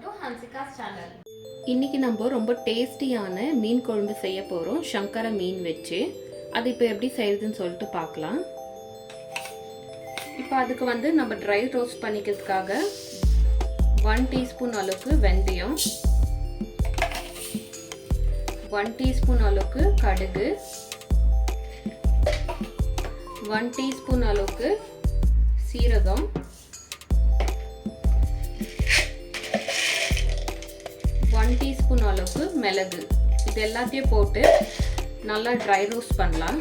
to Hansika's channel. இன்னைக்கு நம்ம ரொம்ப டேஸ்டியான மீன் குழம்பு செய்ய போறோம். சங்கரா மீன் வெச்சு. அது இப்போ எப்படி செய்யறதுன்னு சொல்லிட்டு பார்க்கலாம். இப்போ அதுக்கு வந்து நம்ம ட்ரை ரோஸ்ட் பண்ணிக்கிறதுக்காக 1 டீஸ்பூன் அளவுக்கு வெந்தயம், 1 டீஸ்பூன் அளவுக்கு கடுகு, 1 டீஸ்பூன் அளவுக்கு சீரகம், 1 டீஸ்பூன் அளவுக்கு மிளகு. இது எல்லாத்தையும் போட்டு நல்லா ட்ரை ரோஸ்ட் பண்ணலாம்.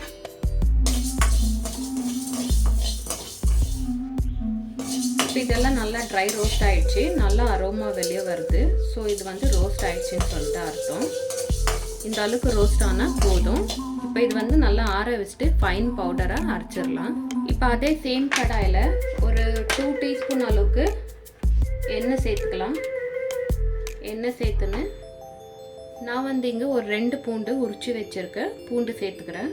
இப்போ இதெல்லாம் நல்லா ட்ரை ரோஸ்ட் ஆயிடுச்சு, நல்லா அரோமா வெளியே வருது. ஸோ இது வந்து ரோஸ்ட் ஆயிடுச்சுன்னு சொல்லிட்டு அர்த்தம். இந்த அளவுக்கு ரோஸ்ட் ஆனால் போதும். இப்போ இது வந்து நல்லா ஆற வச்சுட்டு ஃபைன் பவுடராக அரைச்சிடலாம். இப்போ அதே சேம் கடாயில் ஒரு 2 டீஸ்பூன் அளவுக்கு எண்ணெய் சேர்த்துக்கலாம். எண்ணெய் சேர்த்துன்னு நான் வந்து இங்கே ஒரு 2 பூண்டு உரிச்சு வச்சுருக்கேன். பூண்டு சேர்த்துக்கிறேன்.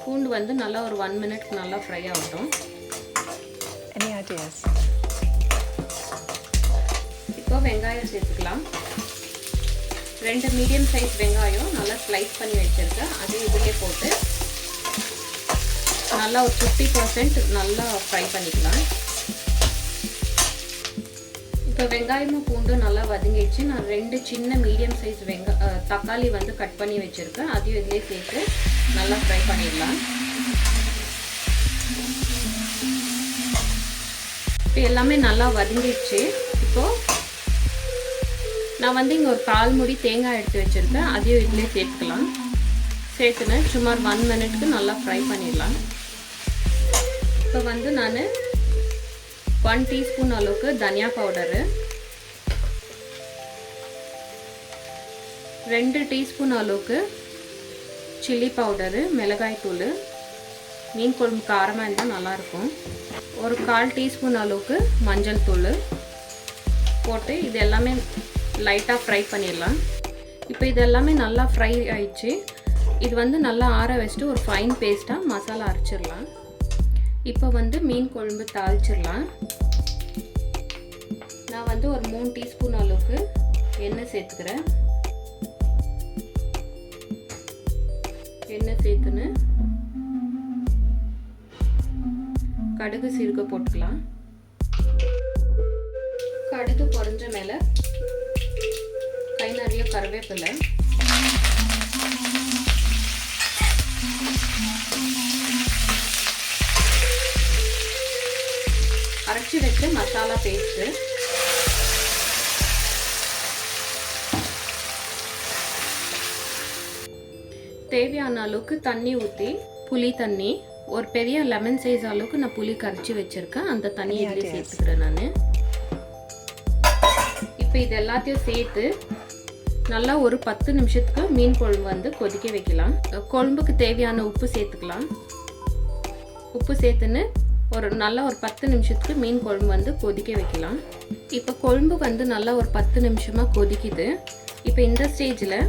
பூண்டு வந்து நல்லா ஒரு 1 மினிட்க்கு நல்லா ஃப்ரை ஆகட்டும். இப்போ வெங்காயம் சேர்த்துக்கலாம். 2 மீடியம் சைஸ் வெங்காயம் நல்லா ஸ்லைஸ் பண்ணி வச்சுருக்கேன். அது இதிலே போட்டு நல்லா ஒரு 50% நல்லா ஃப்ரை பண்ணிக்கலாம். இப்போ வெங்காயமும் பூண்டு நல்லா வதங்கிடுச்சு. நான் 2 சின்ன மீடியம் சைஸ் தக்காளி வந்து கட் பண்ணி வச்சுருக்கேன். அதையும் இதிலே சேர்த்து நல்லா ஃப்ரை பண்ணிடலாம். இப்போ எல்லாமே நல்லா வதங்கிடுச்சு. இப்போது நான் வந்து இங்கே ஒரு 1/4 மூடி தேங்காய் எடுத்து வச்சுருக்கேன். அதையும் இதிலே சேர்த்துக்கலாம். சேர்த்துன்னு சுமார் 1 மினிட்க்கு நல்லா ஃப்ரை பண்ணிடலாம். இப்போ வந்து நான் 1 டீஸ்பூன் அளவுக்கு தனியா பவுடரு, 2 டீஸ்பூன் அளவுக்கு சில்லி பவுடரு, மிளகாய் தூள். மீன் குழம்பு காரமாக இருந்தால் நல்லாயிருக்கும். ஒரு 1/4 டீஸ்பூன் அளவுக்கு மஞ்சள் தூள் போட்டு இது எல்லாமே லைட்டாக ஃப்ரை பண்ணிடலாம். இப்போ இது எல்லாமே நல்லா ஃப்ரை ஆயிடுச்சு. இது வந்து நல்லா ஆற வச்சுட்டு ஒரு ஃபைன் பேஸ்ட்டாக மசாலா அரைச்சிடலாம். இப்போ வந்து மீன் குழம்பு தாளிச்சிடலாம். நான் வந்து ஒரு 3 டீஸ்பூன் அளவுக்கு எண்ணெய் சேர்த்துக்கிறேன். எண்ணெய் சேர்த்துன்னு கடுகு சீரக போட்டுக்கலாம். கடுகு பொரிஞ்ச மேலே கை நிறைய கருவேப்பிலை, அரைச்சி வச்ச மசாலா பேஸ்ட்டு, தேவையான அளவுக்கு தண்ணி ஊற்றி புளி தண்ணி, ஒரு பெரிய லெமன் சைஸ் அளவுக்கு நான் புளி கரைச்சி வச்சுருக்கேன். அந்த தண்ணி இதில் சேர்த்துக்கிறேன் நான். இப்போ இது எல்லாத்தையும் சேர்த்து நல்லா ஒரு 10 நிமிஷத்துக்கு மீன் குழம்பு வந்து கொதிக்க வைக்கலாம். குழம்புக்கு தேவையான உப்பு சேர்த்துக்கலாம். உப்பு சேர்த்துன்னு ஒரு 10 நிமிஷத்துக்கு மீன் குழம்பு வந்து கொதிக்க வைக்கலாம். இப்போ குழம்பு வந்து நல்லா ஒரு 10 நிமிஷமாக கொதிக்குது. இப்போ இந்த ஸ்டேஜில்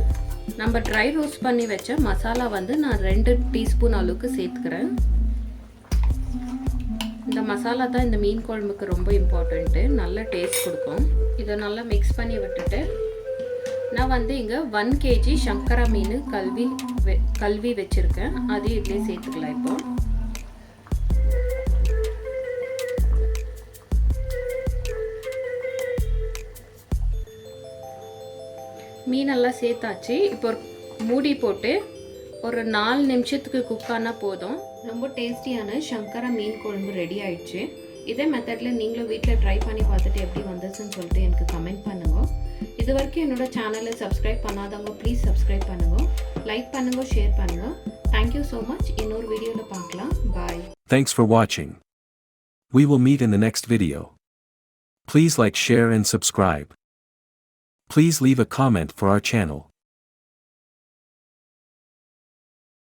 நம்ம ட்ரை ரோஸ்ட் பண்ணி வச்ச மசாலா வந்து நான் 2 டீஸ்பூன் அளவுக்கு சேர்த்துக்கிறேன். இந்த மசாலா தான் இந்த மீன் குழம்புக்கு ரொம்ப இம்பார்ட்டண்ட்டு, நல்ல டேஸ்ட் கொடுக்கும். இதை நல்லா மிக்ஸ் பண்ணி விட்டுட்டு நான் வந்து இங்கே 1 kg சங்கரா மீன் கழுவி வச்சுருக்கேன். அதையும் இதுலேயே சேர்த்துக்கலாம். இப்போ மீனெல்லாம் சேர்த்தாச்சு. இப்போ மூடி போட்டு ஒரு 4 நிமிஷத்துக்கு குக் ஆனால் போதும். ரொம்ப டேஸ்டியான சங்கரா மீன் குழம்பு ரெடி ஆயிடுச்சு. இதே மெத்தடில் நீங்களும் வீட்டில் ட்ரை பண்ணி பார்த்துட்டு எப்படி வந்துச்சுன்னு சொல்லிட்டு எனக்கு கமெண்ட் பண்ணுங்க. இது வரைக்கும் என்னோட சேனலை சப்ஸ்கிரைப் பண்ணாதவங்க ப்ளீஸ் சப்ஸ்கிரைப் பண்ணுங்க, லைக் பண்ணுங்க, ஷேர் பண்ணுங்க. Thank you so much. இன்னொரு வீடியோவில் பார்க்கலாம். பாய். Thanks for watching. We will meet in the next video. Please like, share and subscribe. Please leave a comment for our channel.